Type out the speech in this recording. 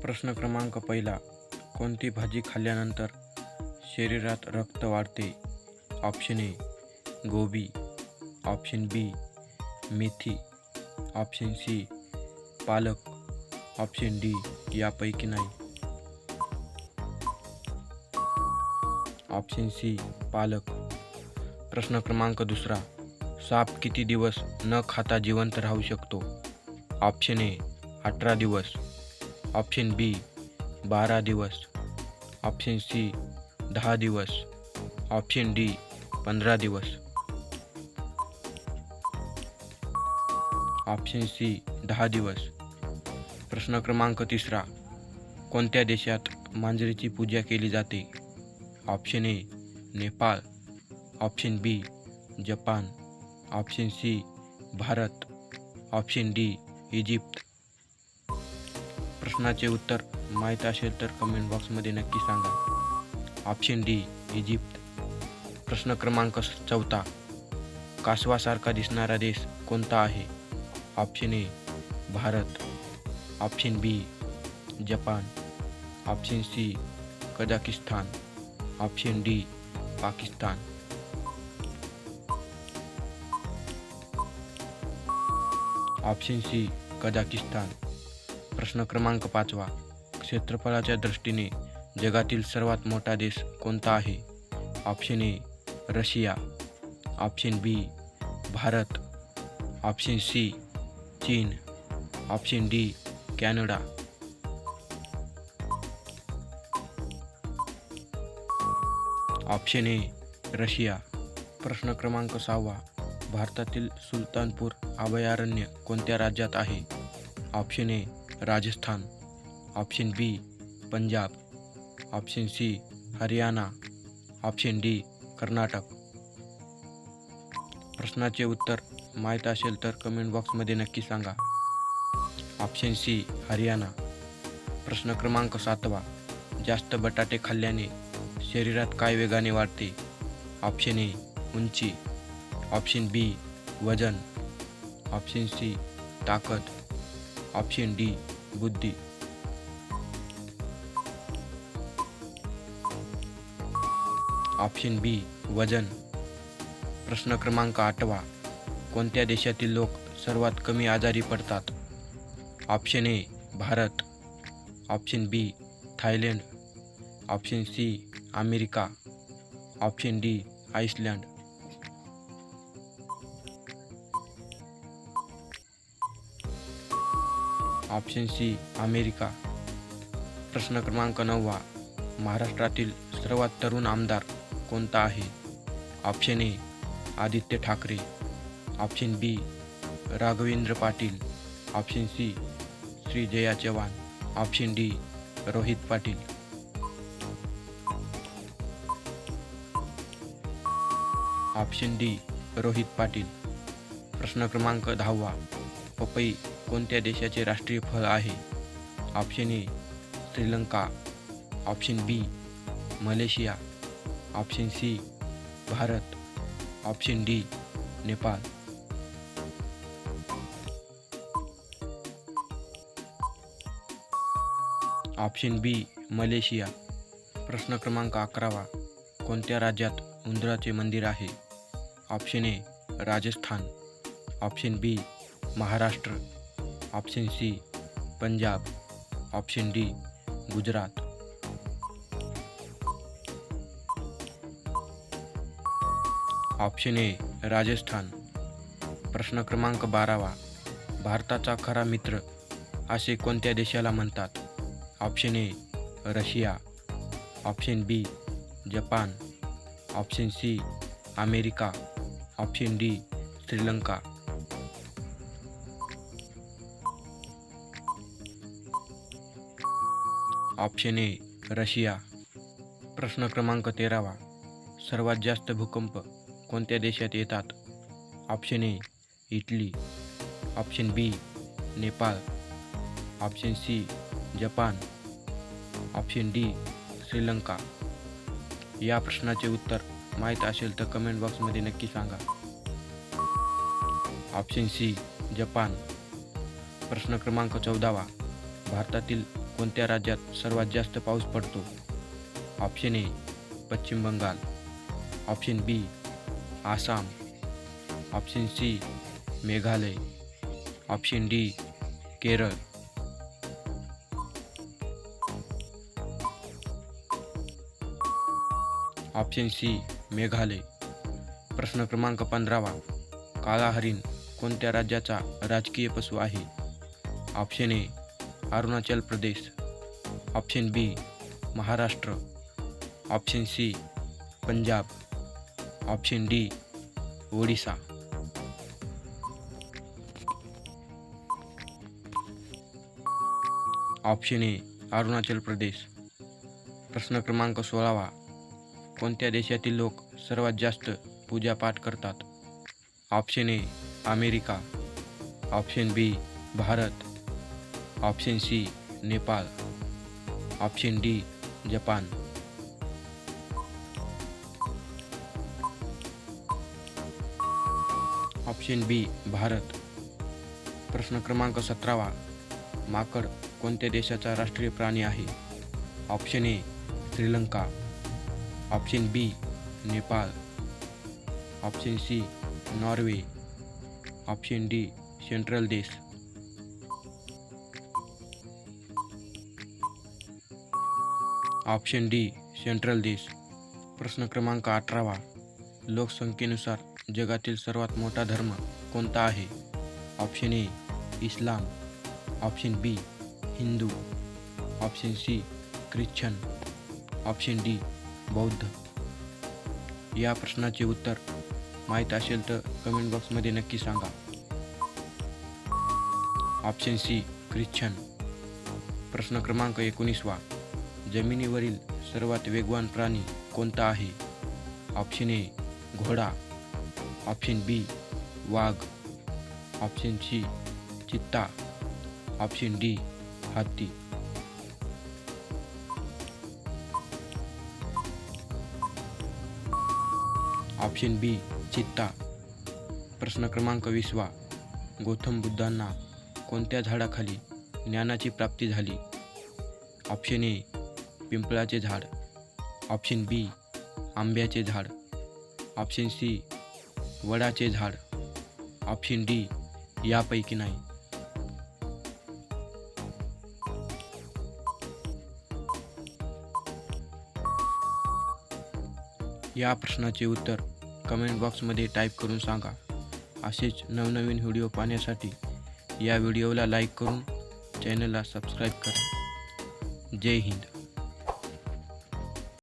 प्रश्न क्रमांक पहिला. कोणती भाजी खाल्ल्यानंतर शरीरात रक्त वाढते? ऑप्शन ए गोबी, ऑप्शन बी मेथी, ऑप्शन सी पालक, ऑप्शन डी यापैकी नाही. ऑप्शन सी पालक. प्रश्न क्रमांक दुसरा. साप किती दिवस न खाता जिवंत राहू शकतो? ऑप्शन ए 18 दिवस, ऑप्शन बी 12 दिवस, ऑप्शन सी 10 दिवस, ऑप्शन डी 15 दिवस. ऑप्शन सी 10 दिवस. प्रश्न क्रमांक तिसरा. कोणत्या देशात मांजरीची पूजा केली जाते? Option A Nepal, option B Japan, option C Bharat, option D Egypt. प्रश्नाचे उत्तर माहीत असेल तर कमेंट बॉक्समध्ये नक्की सांगा. Option D Egypt. प्रश्न क्रमांक चौथा. कासवासारखा दिसणारा देश कोणता आहे? Option A Bharat, option B Japan, option C Kazakhstan, option D Pakistan. Option C Kazakhstan. प्रश्न क्रमांक पाचवा. क्षेत्रफळाच्या दृष्टीने जगातील सर्वात मोठा देश कोणता आहे? Option A Russia, option B Bharat, option C चीन, option D Canada. Option A Russia. प्रश्न क्रमांक सहावा. भारतातील सुलतानपूर अभयारण्य कोणत्या राज्यात आहे? Option A Rajasthan, option B Punjab, option C Haryana, option D Karnataka. प्रश्नाचे उत्तर माहीत असेल तर कमेंट बॉक्समध्ये नक्की सांगा. Option C Haryana. प्रश्न क्रमांक सातवा. जास्त बटाटे खाल्ल्याने शरीरात काय वेगाने वाढते? ऑप्शन ए उंची, ऑप्शन बी वजन, ऑप्शन सी ताकद, ऑप्शन डी बुद्धी. ऑप्शन बी वजन. प्रश्न क्रमांक आठवा. कोणत्या देशातील लोक सर्वात कमी आजारी पडतात? Option A Bharat, option B Thailand, option C America, option D Iceland. Option C America. प्रश्न क्रमांक नववा. महाराष्ट्रातील सर्वात तरुण आमदार कोणता आहे? Option A Aditya Thackeray, option B Raghavendra Patil, option C Shreejaya Chavan, option D Rohit Patil. Option D Rohit Patil. प्रश्न क्रमांक 10वा. पपई कोणत्या देशाचे राष्ट्रीय फळ आहे? Option A Sri Lanka, option B Malaysia, option C Bharat, option D Nepal. Option B Malaysia. प्रश्न क्रमांक 11वा. कोणत्या राज्यात उंदराचे मंदिर आहे? Option A Rajasthan, option B Maharashtra, option C Punjab, option D Gujarat. Option A Rajasthan. प्रश्न क्रमांक 12वा. भारताचा खरा मित्र असे कोणत्या देशाला म्हणतात? Option A Russia, option B Japan, option C America, option D Sri Lanka. Option A Russia. प्रश्न क्रमांक 13वा. सर्वात जास्त भूकंप कोणत्या देशात येतात? Option A Italy, option B Nepal, option C Japan, option D Sri Lanka. या प्रश्नाचे उत्तर माहीत असेल तर कमेंट बॉक्समध्ये नक्की सांगा. Option C Japan. प्रश्न क्रमांक 14वा. भारतातील कोणत्या राज्यात सर्वात जास्त पाऊस पडतो? Option A Paschim Bangal, option B Assam, option C Meghalaya, option D Kerala. Option C Meghalaya. प्रश्न क्रमांक 15. काळा हरिण कोणत्या राज्याचा राजकीय पशु आहे? Option A Arunachal Pradesh, option B Maharashtra, option C Punjab, option D Odisha. Option A Arunachal Pradesh. प्रश्न क्रमांक 16. कोणत्या देशातील लोक सर्वात जास्त पूजापाठ करतात? Option A America, option B Bharat, option C Nepal, option D Japan. Option B Bharat. प्रश्न क्रमांक 17. माकड कोणत्या देशाचा राष्ट्रीय प्राणी आहे? Option A Sri Lanka, option B Nepal, option C Norway, option D central देश. ऑप्शन डी सेंट्रल देश. प्रश्न क्रमांक 18. लोकसंख्येनुसार जगातील सर्वात मोठा धर्म कोणता आहे? Option A Islam, option B Hindu, option C Christian, option D बौद्ध. या प्रश्नाचे उत्तर माहीत असेल तर कमेंट बॉक्समध्ये नक्की सांगा. Option C Christian. प्रश्न क्रमांक 19. जमिनीवरील सर्वात वेगवान प्राणी कोणता आहे? ऑप्शन ए घोडा, ऑप्शन बी वाघ, ऑप्शन सी चित्ता, ऑप्शन डी हत्ती. ऑप्शन बी चित्ता. प्रश्न क्रमांक 20. गौतम बुद्धांना कोणत्या झाडाखाली ज्ञानाची प्राप्ती झाली? ऑप्शन ए पिंपळाचे झाड, ऑप्शन बी आंब्याचे झाड, ऑप्शन सी वडाचे झाड, ऑप्शन डी यापैकी नाही. या प्रश्नाचे उत्तर कमेंट बॉक्समध्ये टाईप करून सांगा. असेच नवनवीन व्हिडिओ पाहण्यासाठी या व्हिडिओला लाईक करून चॅनलला सबस्क्राईब करा. जय हिंद.